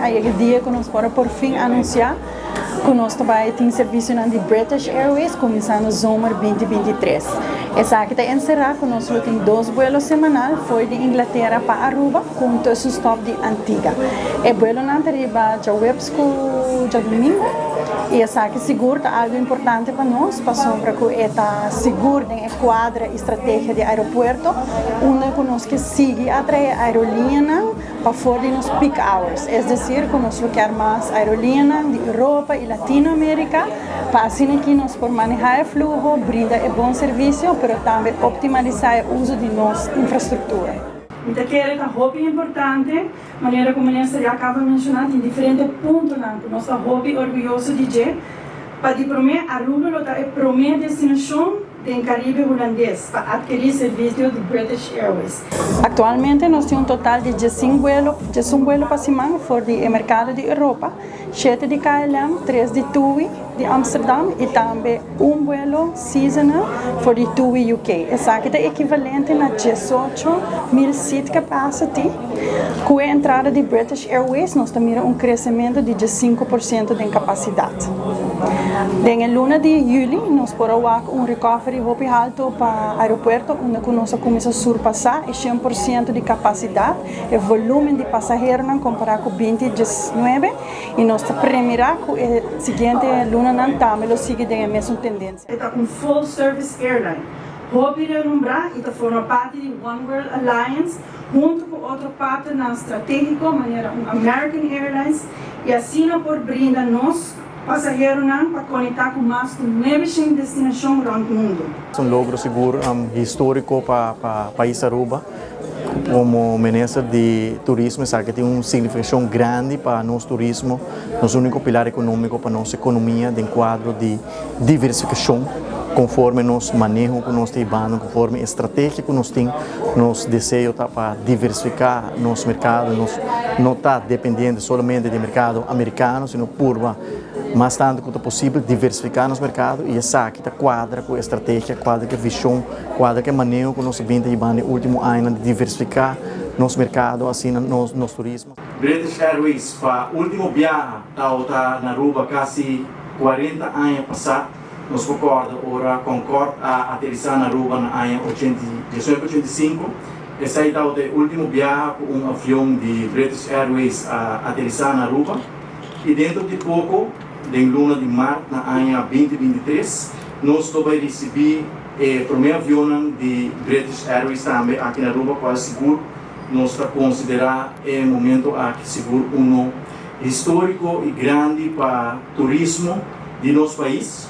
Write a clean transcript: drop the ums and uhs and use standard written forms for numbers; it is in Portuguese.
aí é o dia que nós podemos por fim anunciar que nós também temos serviço de British Airways começando em sommar 2023. Essa aqui está encerrada, que nós temos 2 vuelos semanais, foi de Inglaterra para Aruba, com o stop de Antigua. O vuelo não arriba já websco já domingo, e essa aqui seguro é algo importante para nós, para que está seguro em quadra estratégia de aeroporto, onde nós que sigue atrair a aerolínea para fora de nos peak hours, é decir, que nós queremos mais aerolínea de Europa e Latinoamérica, para assim que nós podemos manejar o fluxo, brindar um bom serviço, mas também optimizar o uso de nossa infraestrutura. Então, que é hobby importante, maneira como o ministro já acaba de mencionar, em diferentes pontos, que nós estamos hobby orgulhoso de dizer, para mim, Aruba é a primeira destinação do Caribe holandês para adquirir serviço de British Airways. Atualmente, nós temos um total de 15 vuelos para semana fora do mercado de Europa, 7 de KLM, 3 de TUI de Amsterdam e também um vuelo seasonal for de TUI UK. Essa aqui é equivalente a 18.000 seat capacity. Com a entrada de British Airways, nós temos crescimento de 5% de capacidade. Na luna de julho, nós podemos recovery hopi alto para o aeroporto, onde nós começamos a surpassar 100% de capacidade, o volume de passageiros comparado com 2019, e nós premiamos com a seguinte luna também sigue a mesma tendência. É um full service airline. Hopi relembrar e forma parte de One World Alliance, junto com outro parceiro estratégico, maneira American Airlines, e assim por brindar nós passageiros para conectar com mais de 9 destinações around o mundo. É um logro seguro histórico para o país Aruba. Como ministro de turismo, sabe que tem uma significação grande para nosso turismo, nosso único pilar econômico para nossa economia, de quadro de diversificação, conforme nós manejamos com nós temos, conforme a estratégia que nós temos, nosso desejo para diversificar nosso mercado, nós não está dependendo somente do mercado americano, sino por mais tanto quanto possível diversificar nosso mercado, e essa aqui está quadra com a estratégia, quadra com a visão, quadra com o manejo que nós vimos no último ano de diversificar nosso mercado, assim nosso turismo. British Airways, para o último viagem, está na Aruba quase 40 anos passados. Nós concordamos a aterrissar na Aruba no ano 1885. Esse aí está o último viagem com um avião de British Airways a aterrissar na Aruba. E dentro de pouco, em luna de março, no ano 2023, nós vamos receber o primeiro avião de British Airways também aqui na Aruba, quase seguro. Nós vamos considerar o momento aqui seguro histórico e grande para o turismo de nosso país.